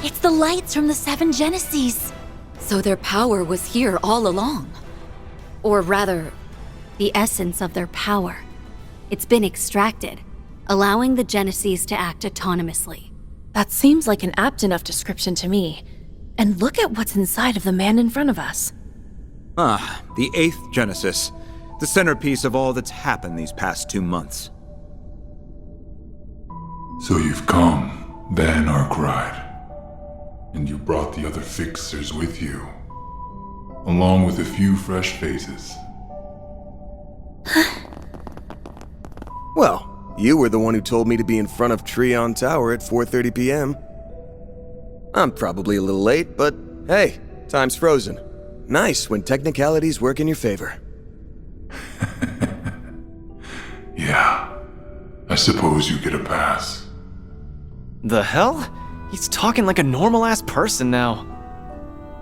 It's the lights from the 7 Genesees. So their power was here all along. Or rather, the essence of their power. It's been extracted, allowing the Genesees to act autonomously. That seems like an apt enough description to me. And look at what's inside of the man in front of us. Ah, the 8th Genesis. The centerpiece of all that's happened these past 2 months. So you've come, then Arkwright. And you brought the other fixers with you, along with a few fresh faces. Well, you were the one who told me to be in front of Treon Tower at 4:30 p.m. I'm probably a little late, but hey, time's frozen. Nice when technicalities work in your favor. Yeah, I suppose you get a pass. The hell? He's talking like a normal-ass person now.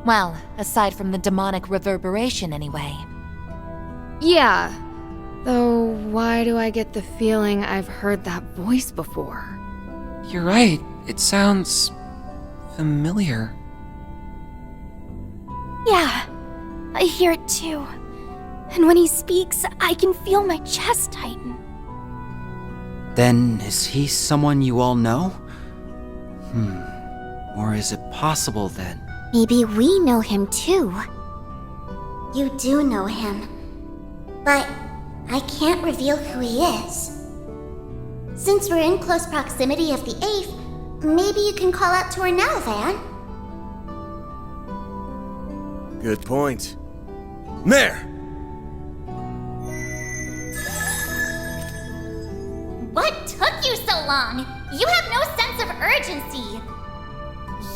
Well, aside from the demonic reverberation anyway. Yeah. Though, why do I get the feeling I've heard that voice before? You're right. It sounds familiar. Yeah, I hear it too. And when he speaks, I can feel my chest tighten. Then is he someone you all know? Or is it possible that... Maybe we know him too. You do know him. But I can't reveal who he is. Since we're in close proximity of the 8th, maybe you can call out to her now, Van. Good point. There! What took you so long? You have no sense of urgency.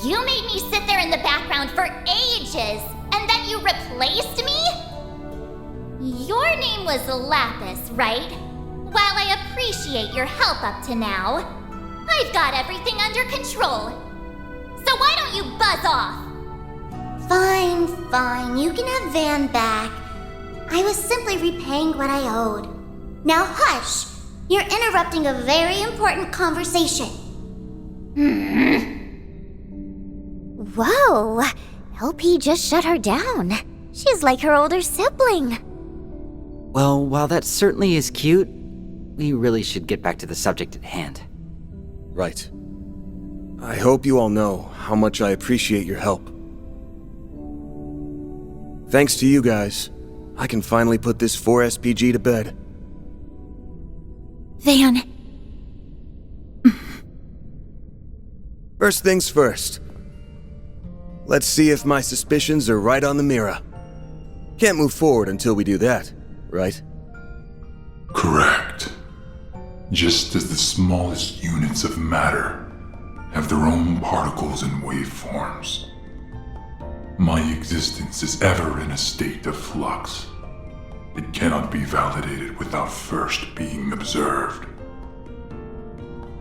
You made me sit there in the background for ages, and then you replaced me? Your name was Lapis, right? While I appreciate your help up to now, I've got everything under control. So why don't you buzz off? Fine, you can have Van back. I was simply repaying what I owed. Now hush! You're interrupting a very important conversation. Whoa, LP just shut her down. She's like her older sibling. Well, while that certainly is cute, we really should get back to the subject at hand. Right. I hope you all know how much I appreciate your help. Thanks to you guys, I can finally put this 4SPG to bed. Van. First things first. Let's see if my suspicions are right on the mirror. Can't move forward until we do that, right? Correct. Just as the smallest units of matter have their own particles and waveforms, my existence is ever in a state of flux. It cannot be validated without first being observed.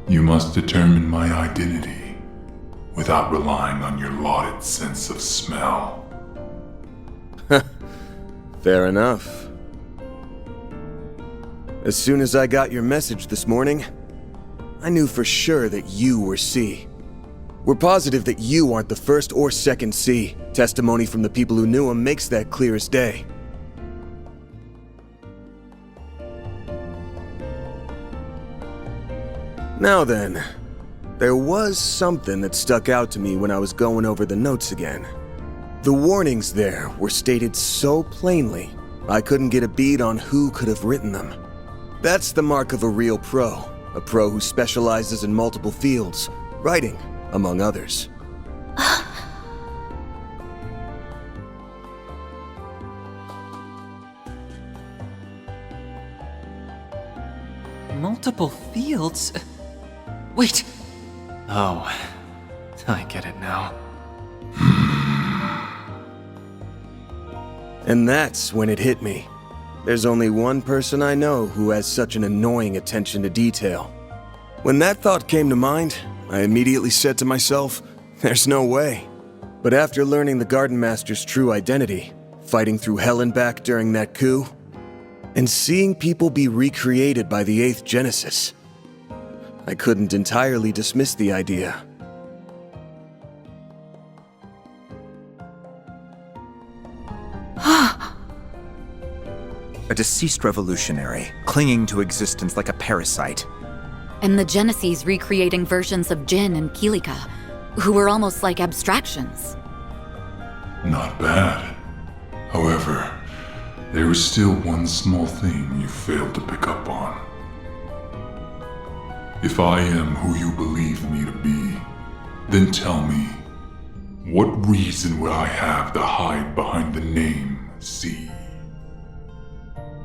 You must determine my identity without relying on your lauded sense of smell. Fair enough. As soon as I got your message this morning, I knew for sure that you were C. We're positive that you aren't the first or second C. Testimony from the people who knew him makes that clear as day. Now then, there was something that stuck out to me when I was going over the notes again. The warnings there were stated so plainly, I couldn't get a bead on who could have written them. That's the mark of a real pro, a pro who specializes in multiple fields, writing, among others. Multiple fields? Wait. Oh, I get it now. And that's when it hit me. There's only one person I know who has such an annoying attention to detail. When that thought came to mind, I immediately said to myself, there's no way. But after learning the Garden Master's true identity, fighting through hell and back during that coup, and seeing people be recreated by the 8th Genesis, I couldn't entirely dismiss the idea. a deceased revolutionary, clinging to existence like a parasite. And the Genesis recreating versions of Jin and Kilika, who were almost like abstractions. Not bad. However, there is still one small thing you failed to pick up on. If I am who you believe me to be, then tell me, what reason would I have to hide behind the name C?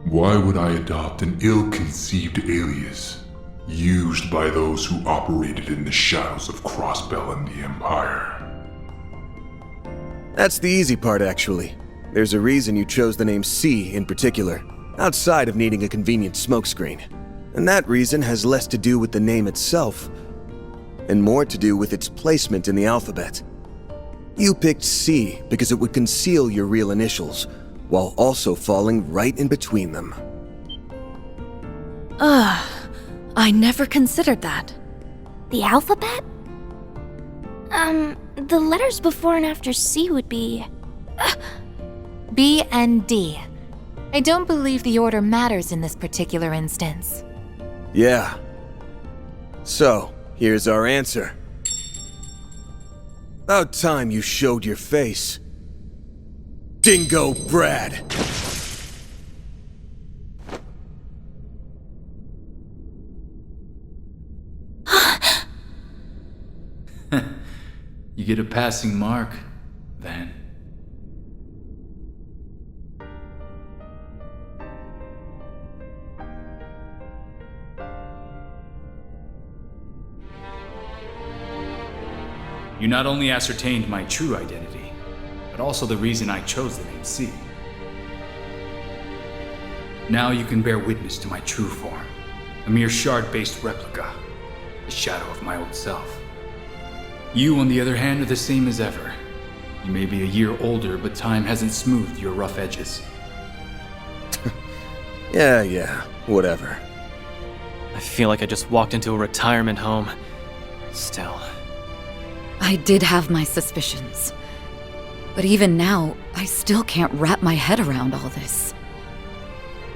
Why would I adopt an ill-conceived alias used by those who operated in the shadows of Crossbell and the Empire? That's the easy part, actually. There's a reason you chose the name C in particular, outside of needing a convenient smokescreen. And that reason has less to do with the name itself, and more to do with its placement in the alphabet. You picked C because it would conceal your real initials, while also falling right in between them. I never considered that. The alphabet? The letters before and after C would be... B and D. I don't believe the order matters in this particular instance. Yeah. So, here's our answer. About time you showed your face. Dingo Brad! You get a passing mark, Van. You not only ascertained my true identity, but also the reason I chose the name C. Now you can bear witness to my true form, a mere shard-based replica, a shadow of my old self. You, on the other hand, are the same as ever. You may be a year older, but time hasn't smoothed your rough edges. Yeah, whatever. I feel like I just walked into a retirement home. Still. I did have my suspicions. But even now, I still can't wrap my head around all this.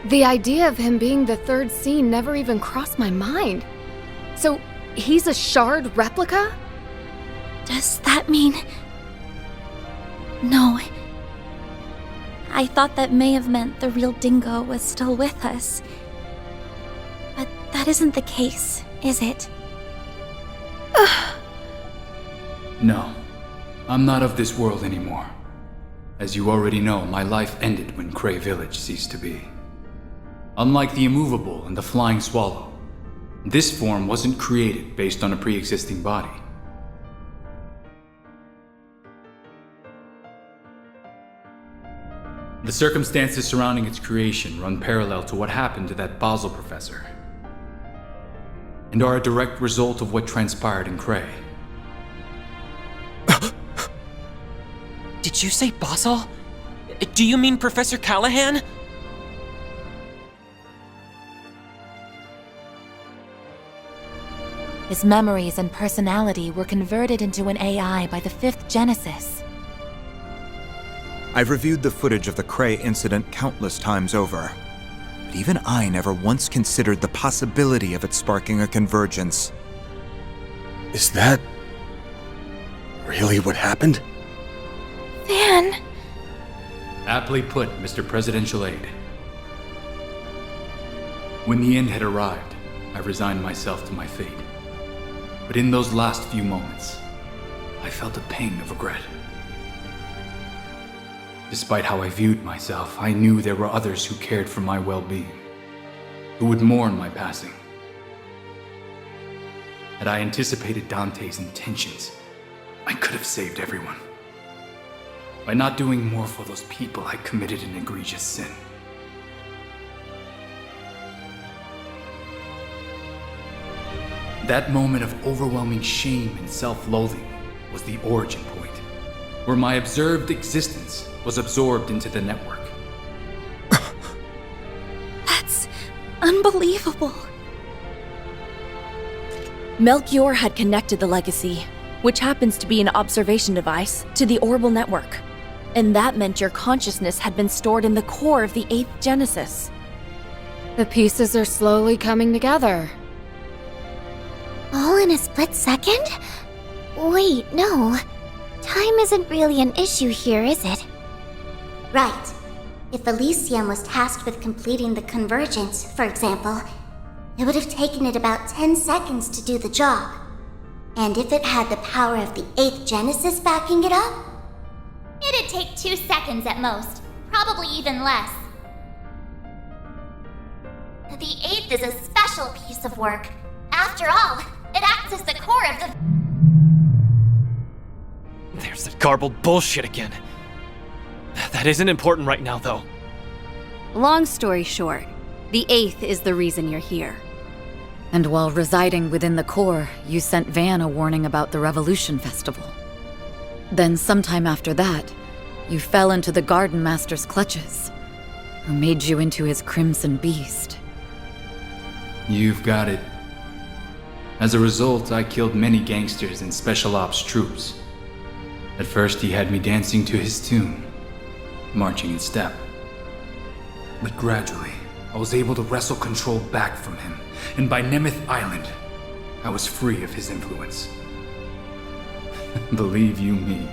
The idea of him being the third scene never even crossed my mind. So, he's a shard replica? Does that mean... No. I thought that may have meant the real Dingo was still with us. But that isn't the case, is it? No, I'm not of this world anymore. As you already know, my life ended when Cray Village ceased to be. Unlike the immovable and the flying swallow, this form wasn't created based on a pre-existing body. The circumstances surrounding its creation run parallel to what happened to that Basel professor, and are a direct result of what transpired in Cray. Did you say Basel? Do you mean Professor Callahan? His memories and personality were converted into an AI by the 5th Genesis. I've reviewed the footage of the Cray incident countless times over, but even I never once considered the possibility of it sparking a convergence. Is that... really what happened? Van... Aptly put, Mr. Presidential Aide. When the end had arrived, I resigned myself to my fate. But in those last few moments, I felt a pang of regret. Despite how I viewed myself, I knew there were others who cared for my well-being, who would mourn my passing. Had I anticipated Dante's intentions, I could have saved everyone. By not doing more for those people, I committed an egregious sin. That moment of overwhelming shame and self-loathing was the origin point, where my observed existence was absorbed into the network. That's unbelievable. Melchior had connected the legacy, which happens to be an observation device, to the Orbal network. And that meant your consciousness had been stored in the core of the 8th Genesis. The pieces are slowly coming together. All in a split second? Wait, no. Time isn't really an issue here, is it? Right. If Elysium was tasked with completing the convergence, for example, it would have taken it about 10 seconds to do the job. And if it had the power of the 8th Genesis backing it up, it'd take 2 seconds at most, probably even less. The 8th is a special piece of work. After all, it acts as the core of the... There's that garbled bullshit again. That isn't important right now, though. Long story short, the 8th is the reason you're here. And while residing within the core, you sent Van a warning about the Revolution Festival. Then sometime after that, you fell into the Garden Master's clutches, who made you into his Crimson Beast. You've got it. As a result, I killed many gangsters and special ops troops. At first, he had me dancing to his tune, marching in step. But gradually, I was able to wrestle control back from him, and by Nemeth Island, I was free of his influence. Believe you me,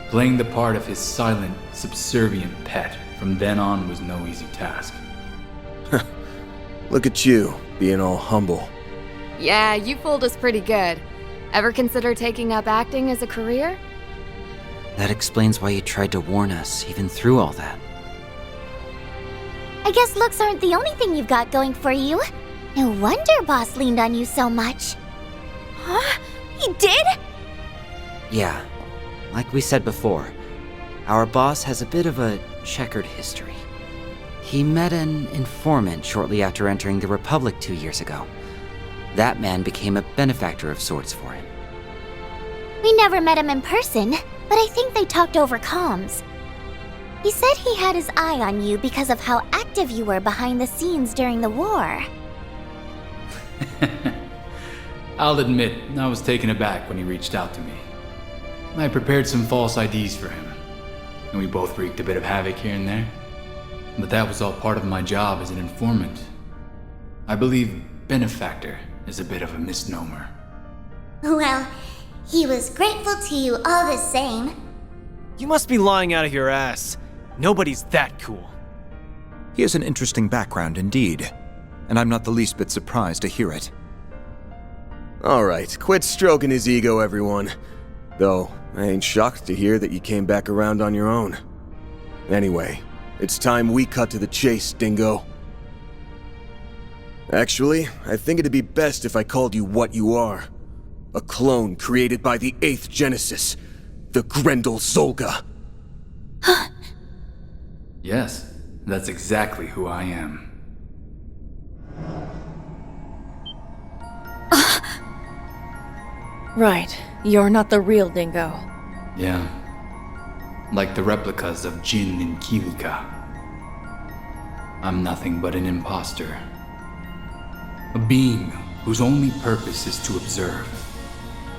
playing the part of his silent, subservient pet from then on was no easy task. Look at you, being all humble. Yeah, you fooled us pretty good. Ever consider taking up acting as a career? That explains why you tried to warn us, even through all that. I guess looks aren't the only thing you've got going for you. No wonder Boss leaned on you so much. Huh? He did? Yeah, like we said before, our boss has a bit of a checkered history. He met an informant shortly after entering the Republic 2 years ago. That man became a benefactor of sorts for him. We never met him in person, but I think they talked over comms. He said he had his eye on you because of how active you were behind the scenes during the war. I'll admit, I was taken aback when he reached out to me. I prepared some false IDs for him, and we both wreaked a bit of havoc here and there. But that was all part of my job as an informant. I believe benefactor is a bit of a misnomer. Well, he was grateful to you all the same. You must be lying out of your ass. Nobody's that cool. He has an interesting background indeed, and I'm not the least bit surprised to hear it. Alright, quit stroking his ego, everyone. Though, I ain't shocked to hear that you came back around on your own. Anyway, it's time we cut to the chase, Dingo. Actually, I think it'd be best if I called you what you are. A clone created by the 8th Genesis, the Grendel Zolga. Yes, that's exactly who I am. Right, you're not the real Dingo. Yeah. Like the replicas of Jin and Kilika. I'm nothing but an imposter. A being whose only purpose is to observe,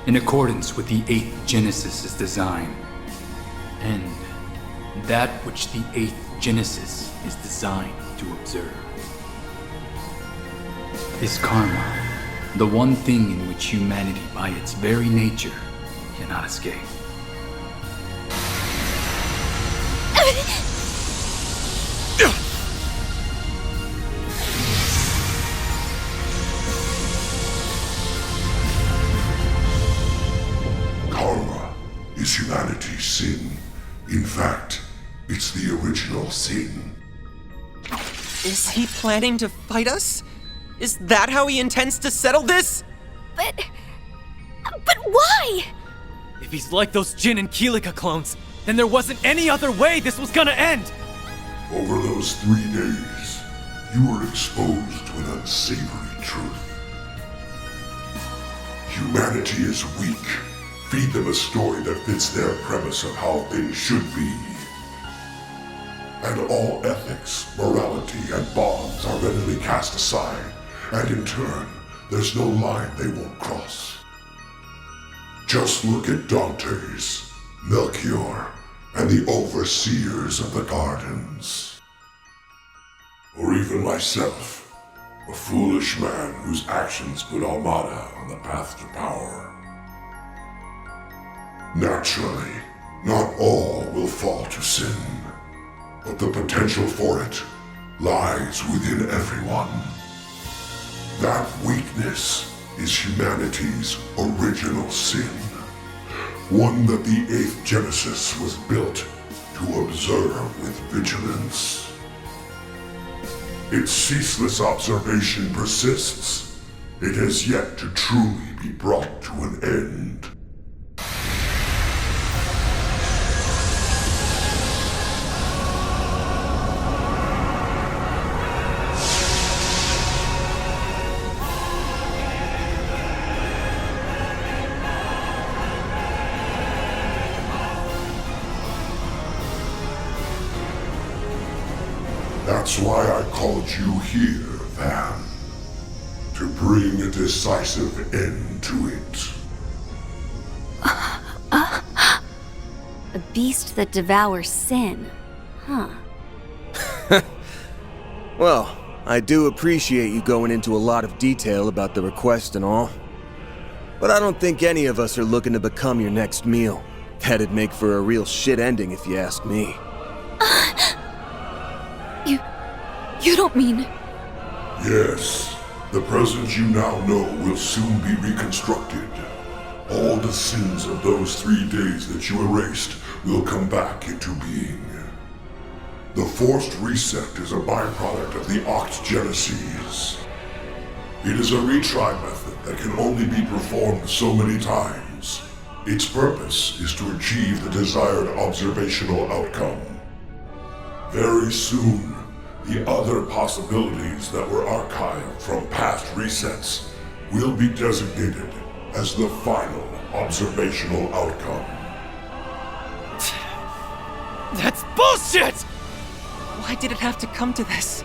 in accordance with the 8th Genesis' design. And that which the 8th Genesis is designed to observe is karma, the one thing in which humanity by its very nature cannot escape. Karma is humanity's sin. In fact, it's the original sin. Is he planning to fight us? Is that how he intends to settle this? But why? If he's like those Jin and Kilika clones, then there wasn't any other way this was gonna end! Over those 3 days, you were exposed to an unsavory truth. Humanity is weak. Feed them a story that fits their premise of how things should be. And all ethics, morality, and bonds are readily cast aside, and in turn, there's no line they won't cross. Just look at Dante's, Melchior, and the overseers of the gardens. Or even myself, A foolish man whose actions put Armada on the path to power. Naturally, not all will fall to sin, but the potential for it lies within everyone. That weakness is humanity's original sin, one that the 8th Genesis was built to observe with vigilance. Its ceaseless observation persists. It has yet to truly be brought to an end. That's why I called you here, Van. To bring a decisive end to it. A beast that devours sin. Huh. Well, I do appreciate you going into a lot of detail about the request and all. But I don't think any of us are looking to become your next meal. That'd make for a real shit ending if you ask me. You don't mean... Yes. The present you now know will soon be reconstructed. All the sins of those 3 days that you erased will come back into being. The forced reset is a byproduct of the Octgeneses. It is a retry method that can only be performed so many times. Its purpose is to achieve the desired observational outcome. Very soon, the other possibilities that were archived from past resets will be designated as the final observational outcome. That's bullshit! Why did it have to come to this?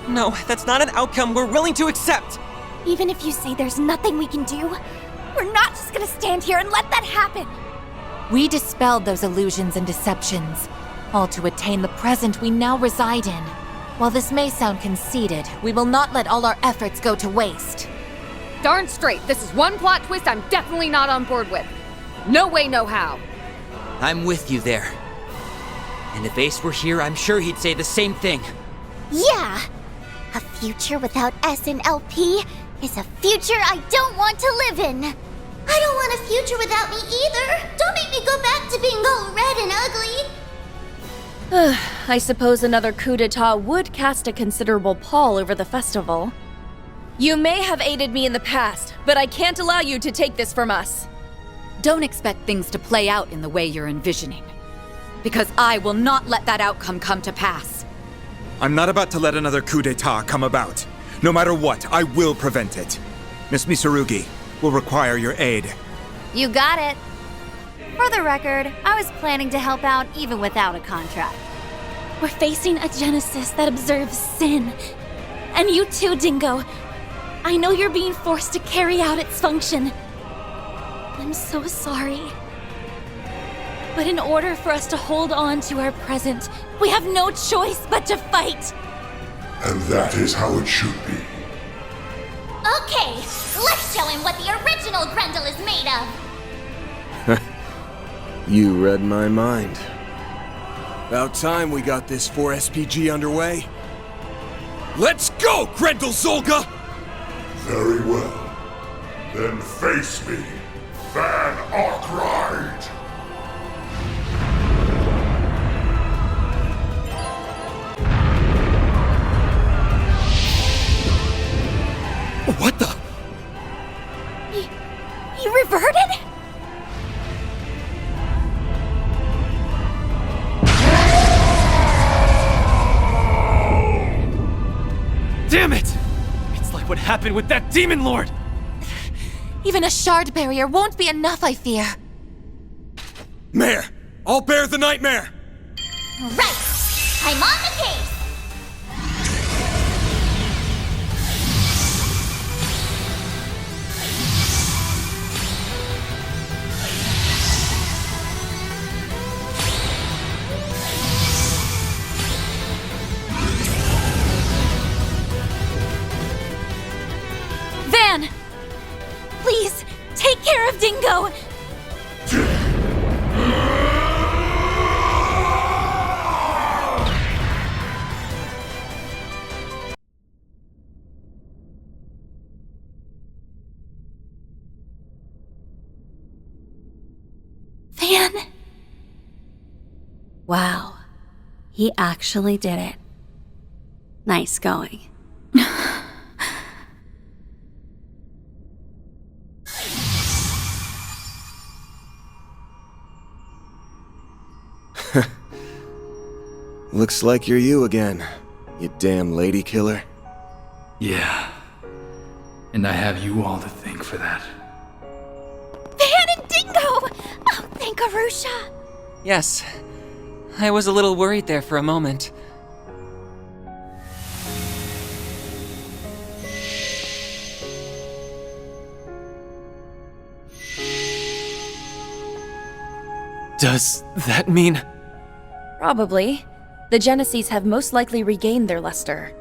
No, that's not an outcome we're willing to accept! Even if you say there's nothing we can do, we're not just gonna stand here and let that happen! We dispelled those illusions and deceptions, all to attain the present we now reside in. While this may sound conceited, we will not let all our efforts go to waste. Darn straight, this is one plot twist I'm definitely not on board with. No way, no how. I'm with you there. And if Ace were here, I'm sure he'd say the same thing. Yeah! A future without S and LP is a future I don't want to live in. I don't want a future without me either. Don't make me go back to being all red and ugly. I suppose another coup d'etat would cast a considerable pall over the festival. You may have aided me in the past, but I can't allow you to take this from us. Don't expect things to play out in the way you're envisioning. Because I will not let that outcome come to pass. I'm not about to let another coup d'etat come about. No matter what, I will prevent it. Miss Misarugi will require your aid. You got it. For the record, I was planning to help out even without a contract. We're facing a Genesis that observes sin. And you too, Dingo. I know you're being forced to carry out its function. I'm so sorry. But in order for us to hold on to our present, we have no choice but to fight. And that is how it should be. Okay, let's show him what the original Grendel is made of. You read my mind. About time we got this 4SPG underway. Let's go, Grendel Zolga! Very well. Then face me, Van Arkwright! What the? He reverted? Damn it! It's like what happened with that Demon Lord! Even a shard barrier won't be enough, I fear. Mare! I'll bear the nightmare! Right! I'm on the case! Dingo! Van! Wow. He actually did it. Nice going. Looks like you're you again, you damn lady killer. Yeah. And I have you all to thank for that. Van and Dingo! Oh, thank Arusha! Yes. I was a little worried there for a moment. Does that mean... Probably. The Genesees have most likely regained their luster.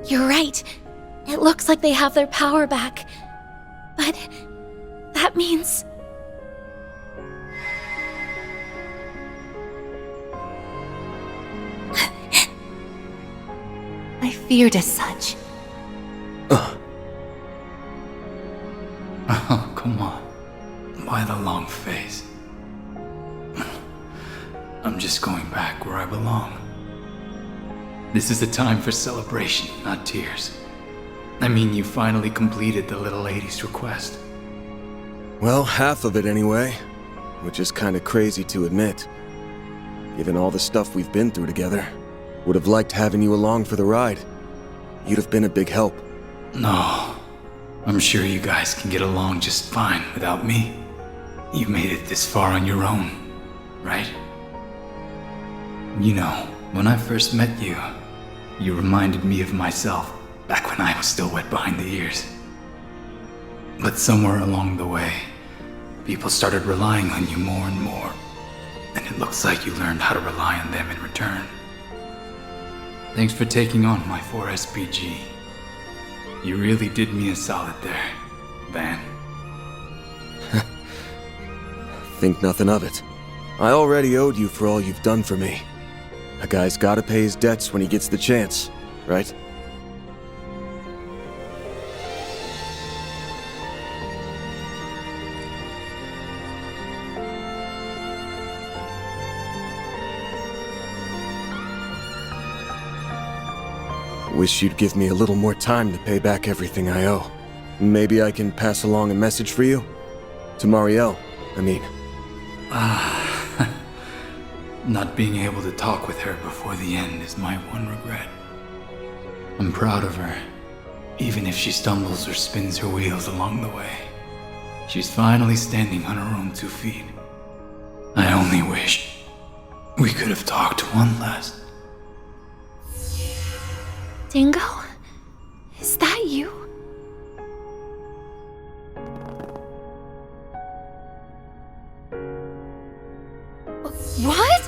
You're right. It looks like they have their power back. But that means... I feared as such. Oh, come on. Why the long face? I'm just going back where I belong. This is a time for celebration, not tears. I mean, you finally completed the little lady's request. Well, half of it anyway, which is kinda crazy to admit. Given all the stuff we've been through together, would have liked having you along for the ride. You'd have been a big help. No, I'm sure you guys can get along just fine without me. You made it this far on your own, right? You know, when I first met you, you reminded me of myself back when I was still wet behind the ears. But somewhere along the way, people started relying on you more and more, and it looks like you learned how to rely on them in return. Thanks for taking on my 4SPG. You really did me a solid there, Van. Think nothing of it. I already owed you for all you've done for me. A guy's gotta pay his debts when he gets the chance, right? Wish you'd give me a little more time to pay back everything I owe. Maybe I can pass along a message for you? To Marielle, I mean. Not being able to talk with her before the end is my one regret. I'm proud of her, even if she stumbles or spins her wheels along the way. She's finally standing on her own 2 feet. I only wish we could have talked one last. Dingo? Is that you? What?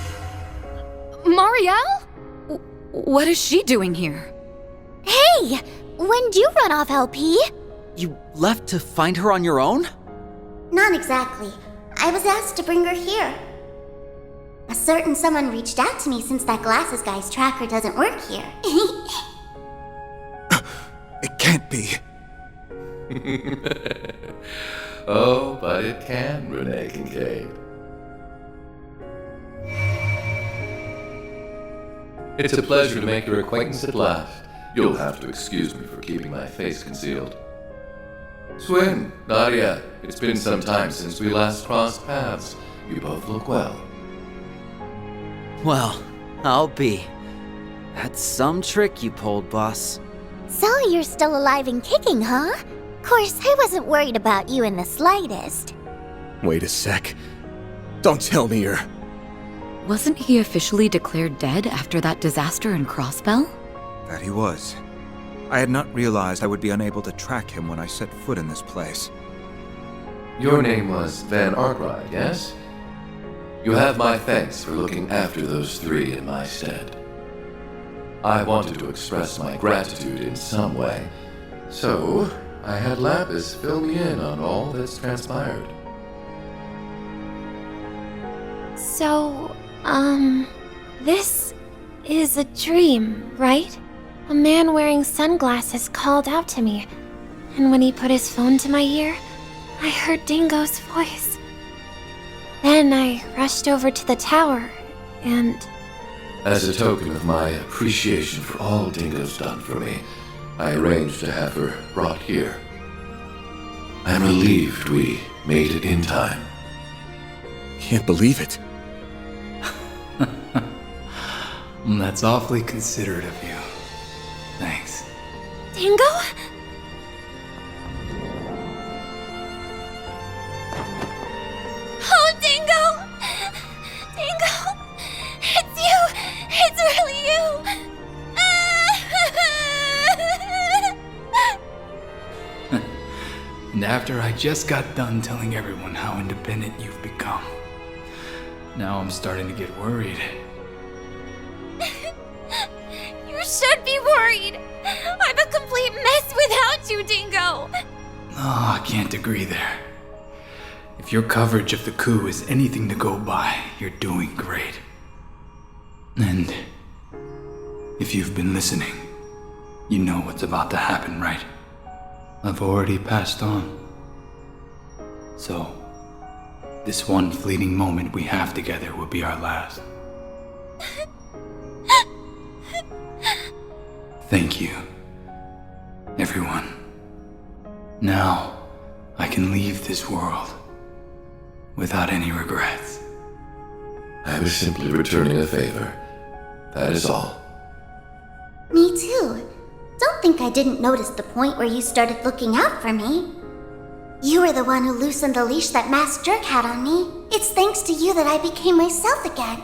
Marielle? What is she doing here? Hey! When'd you run off, LP? You left to find her on your own? Not exactly. I was asked to bring her here. A certain someone reached out to me since that glasses guy's tracker doesn't work here. It can't be. Oh, but it can, Renee Kincaid. It's a pleasure to make your acquaintance at last. You'll have to excuse me for keeping my face concealed. Swin, Nadia, it's been some time since we last crossed paths. You both look well. Well, I'll be. That's some trick you pulled, boss. So you're still alive and kicking, huh? Course, I wasn't worried about you in the slightest. Wait a sec. Don't tell me you're... Wasn't he officially declared dead after that disaster in Crossbell? That he was. I had not realized I would be unable to track him when I set foot in this place. Your name was Van Arkwright, yes? You have my thanks for looking after those 3 in my stead. I wanted to express my gratitude in some way. So, I had Lapis fill me in on all that's transpired. So, this is a dream, right? A man wearing sunglasses called out to me, and when he put his phone to my ear, I heard Dingo's voice. Then I rushed over to the tower, and... As a token of my appreciation for all Dingo's done for me, I arranged to have her brought here. I'm relieved we made it in time. Can't believe it. That's awfully considerate of you. Thanks. Dingo? Oh, Dingo! Dingo! It's you! It's really you! And after I just got done telling everyone how independent you've become, now I'm starting to get worried. You should be worried! I'm a complete mess without you, Dingo! Oh, I can't agree there. If your coverage of the coup is anything to go by, you're doing great. And if you've been listening, you know what's about to happen, right? I've already passed on. So, this one fleeting moment we have together will be our last. Thank you, everyone. Now, I can leave this world without any regrets. I was simply returning a favor. That is all. Me too. Don't think I didn't notice the point where you started looking out for me. You were the one who loosened the leash that Masked Jerk had on me. It's thanks to you that I became myself again.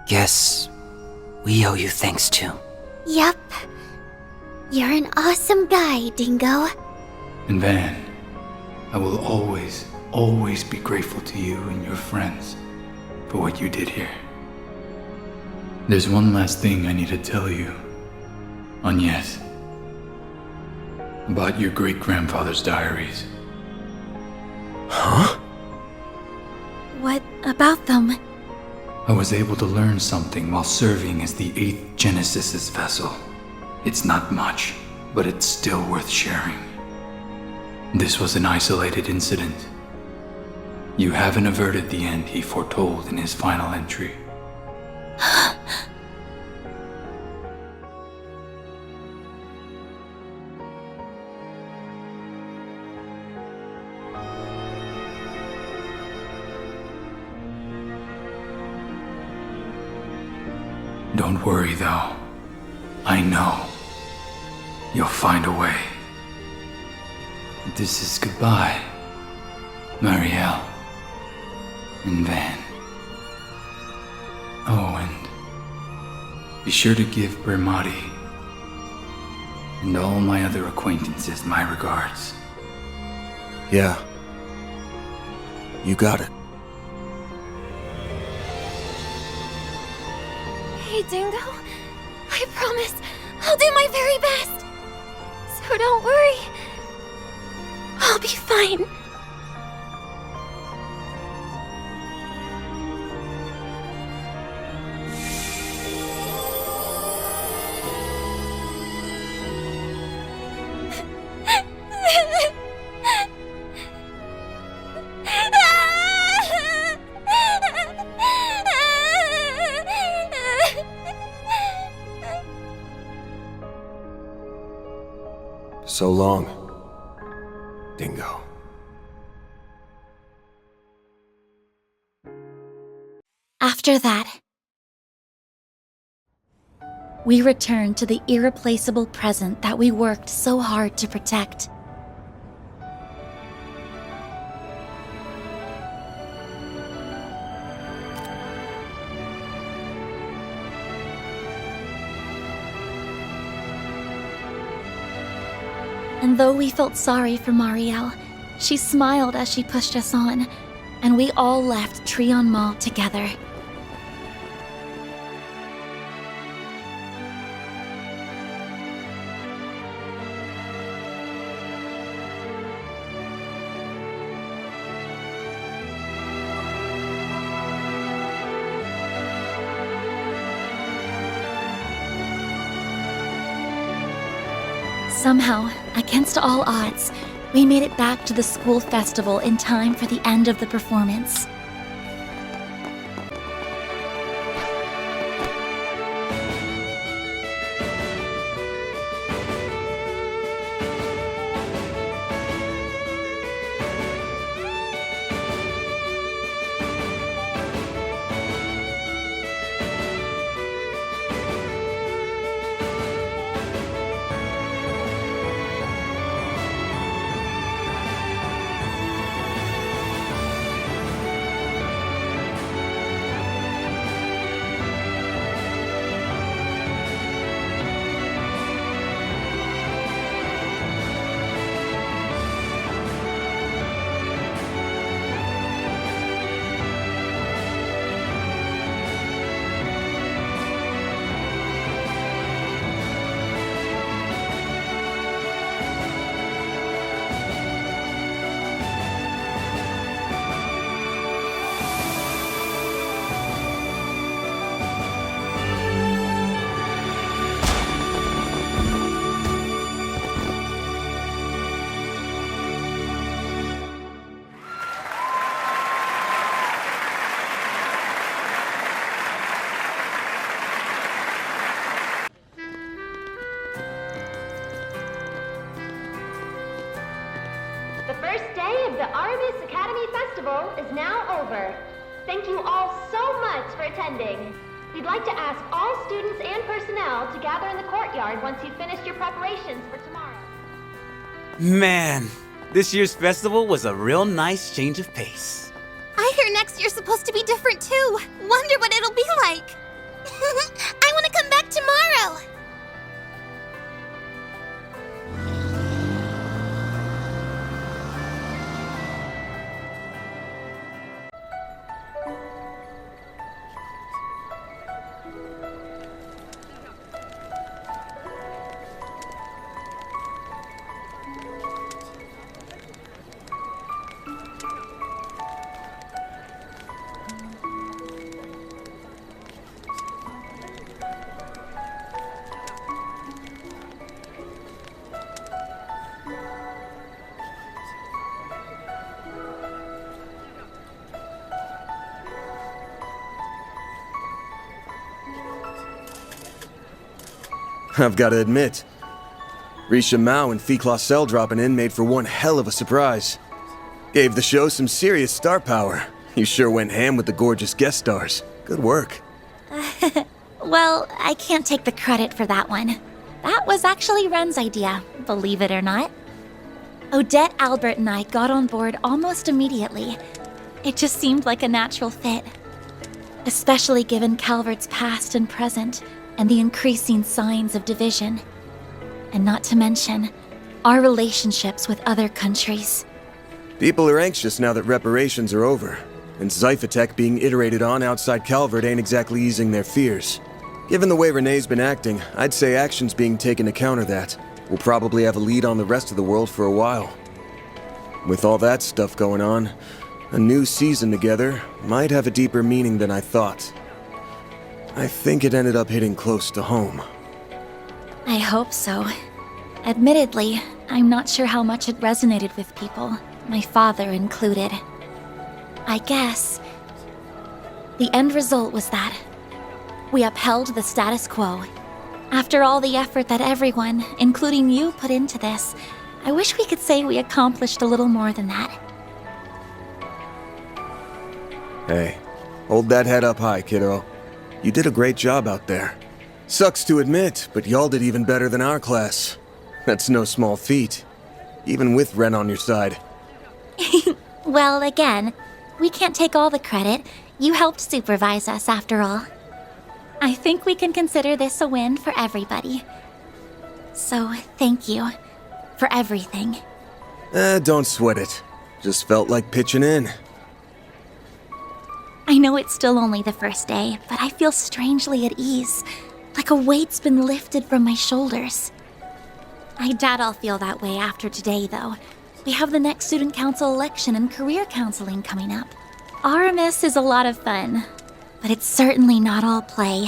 Guess we owe you thanks too. Yup. You're an awesome guy, Dingo. And Van, I will always, always be grateful to you and your friends for what you did here. There's one last thing I need to tell you, Agnes, about your great-grandfather's diaries. Huh? What about them? I was able to learn something while serving as the 8th Genesis's vessel. It's not much, but it's still worth sharing. This was an isolated incident. You haven't averted the end he foretold in his final entry. Don't worry, though. I know. You'll find a way. This is goodbye, Marielle and Van. Oh, and be sure to give Bermati and all my other acquaintances my regards. Yeah. You got it. Hey, Dingo. I promise I'll do my very best. So don't worry. I'll be fine. So long, Dingo. After that, we returned to the irreplaceable present that we worked so hard to protect. And though we felt sorry for Marielle, she smiled as she pushed us on, and we all left Trion Mall together. Somehow, against all odds, we made it back to the school festival in time for the end of the performance. The first day of the Artemis Academy Festival is now over. Thank you all so much for attending. We'd like to ask all students and personnel to gather in the courtyard once you've finished your preparations for tomorrow. Man, this year's festival was a real nice change of pace. I hear next year's supposed to be different too. Wonder what it'll be like. I want to come back tomorrow. I've got to admit, Risha Mao and Fee Cell dropping in made for one hell of a surprise. Gave the show some serious star power. You sure went ham with the gorgeous guest stars. Good work. Well, I can't take the credit for that one. That was actually Ren's idea, believe it or not. Odette, Albert, and I got on board almost immediately. It just seemed like a natural fit. Especially given Calvert's past and present, and the increasing signs of division. And not to mention, our relationships with other countries. People are anxious now that reparations are over, and Zyphatech being iterated on outside Calvert ain't exactly easing their fears. Given the way Renee's been acting, I'd say action's being taken to counter that. We'll probably have a lead on the rest of the world for a while. With all that stuff going on, a new season together might have a deeper meaning than I thought. I think it ended up hitting close to home. I hope so. Admittedly, I'm not sure how much it resonated with people, my father included. I guess the end result was that we upheld the status quo. After all the effort that everyone, including you, put into this, I wish we could say we accomplished a little more than that. Hey, hold that head up high, kiddo. You did a great job out there. Sucks to admit, but y'all did even better than our class. That's no small feat, even with Ren on your side. Well, again, we can't take all the credit. You helped supervise us, after all. I think we can consider this a win for everybody. So, thank you for everything. Don't sweat it. Just felt like pitching in. I know it's still only the first day, but I feel strangely at ease, like a weight's been lifted from my shoulders. I doubt I'll feel that way after today, though. We have the next student council election and career counseling coming up. Aramis is a lot of fun, but it's certainly not all play.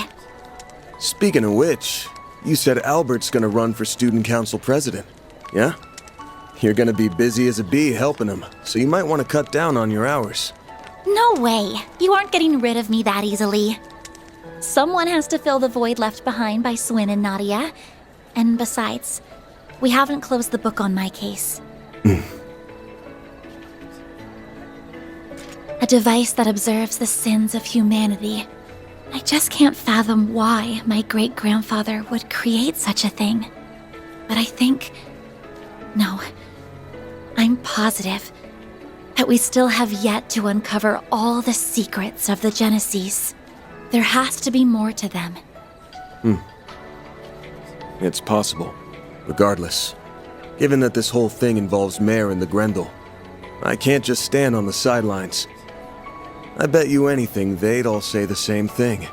Speaking of which, You said Albert's gonna run for student council president, yeah? You're gonna be busy as a bee helping him, so you might want to cut down on your hours. No way. You aren't getting rid of me that easily. Someone has to fill the void left behind by Swin and Nadia. And besides, we haven't closed the book on my case. A device that observes the sins of humanity. I just can't fathom why my great-grandfather would create such a thing. But I think... No. I'm positive that we still have yet to uncover all the secrets of the Genesis. There has to be more to them. It's possible. Regardless, given that this whole thing involves Mare and the Grendel, I can't just stand on the sidelines. I bet you anything they'd all say the same thing.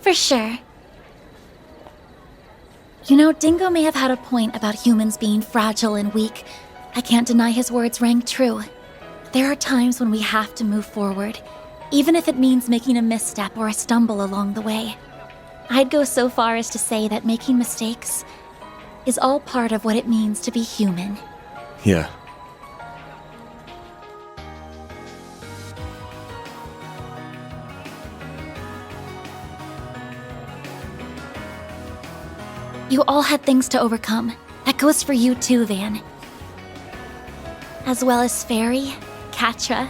For sure. You know, Dingo may have had a point about humans being fragile and weak. I can't deny his words rang true. There are times when we have to move forward, even if it means making a misstep or a stumble along the way. I'd go so far as to say that making mistakes is all part of what it means to be human. Yeah. You all had things to overcome. That goes for you too, Van. As well as Fairy, Katra,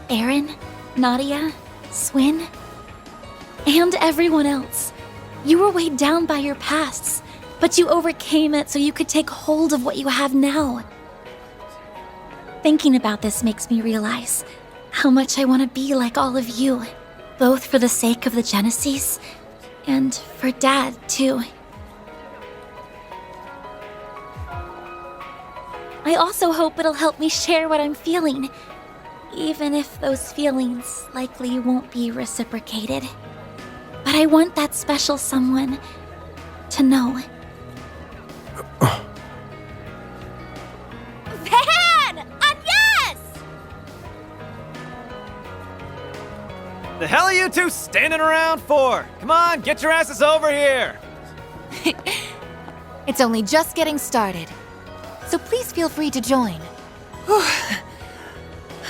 Aaron, Nadia, Swin, and everyone else. You were weighed down by your pasts, but you overcame it so you could take hold of what you have now. Thinking about this makes me realize how much I want to be like all of you, both for the sake of the Genesis and for Dad, too. I also hope it'll help me share what I'm feeling, even if those feelings likely won't be reciprocated. But I want that special someone to know. Van! Agnes! The hell are you two standing around for? Come on, get your asses over here! It's only just getting started, so please feel free to join.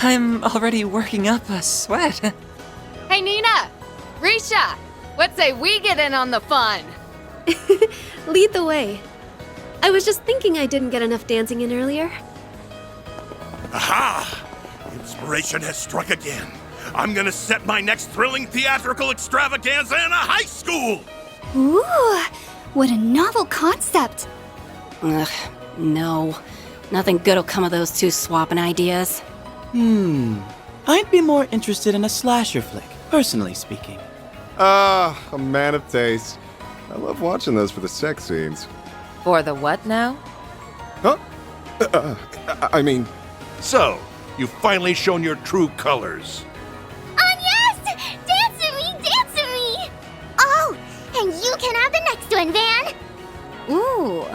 I'm already working up a sweat. Hey, Nina! Risha! What say we get in on the fun? Lead the way. I was just thinking I didn't get enough dancing in earlier. Aha! Inspiration has struck again. I'm gonna set my next thrilling theatrical extravaganza in a high school! Ooh, what a novel concept. Ugh, no. Nothing good'll come of those two swapping ideas. I'd be more interested in a slasher flick, personally speaking. Ah, a man of taste. I love watching those for the sex scenes. For the what now? Huh? I mean... So, you've finally shown your true colors. Yes! Dance with me! Dance with me! Oh, and you can have the next one, Van! Ooh.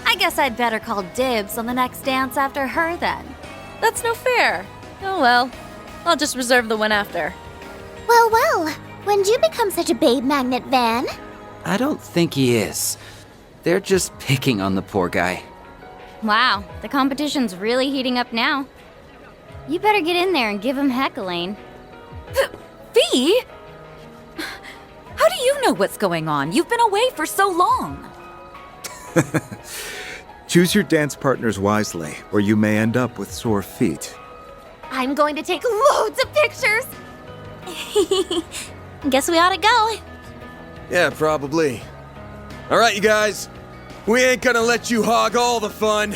I guess I'd better call dibs on the next dance after her then. That's no fair. Oh well. I'll just reserve the one after. Well, well. When did you become such a babe magnet, Van? I don't think he is. They're just picking on the poor guy. Wow, the competition's really heating up now. You better get in there and give him heck, Elaine. Fee? How do you know what's going on? You've been away for so long. Choose your dance partners wisely, or you may end up with sore feet. I'm going to take loads of pictures! Guess we ought to go. Yeah, probably. All right, you guys. We ain't gonna let you hog all the fun.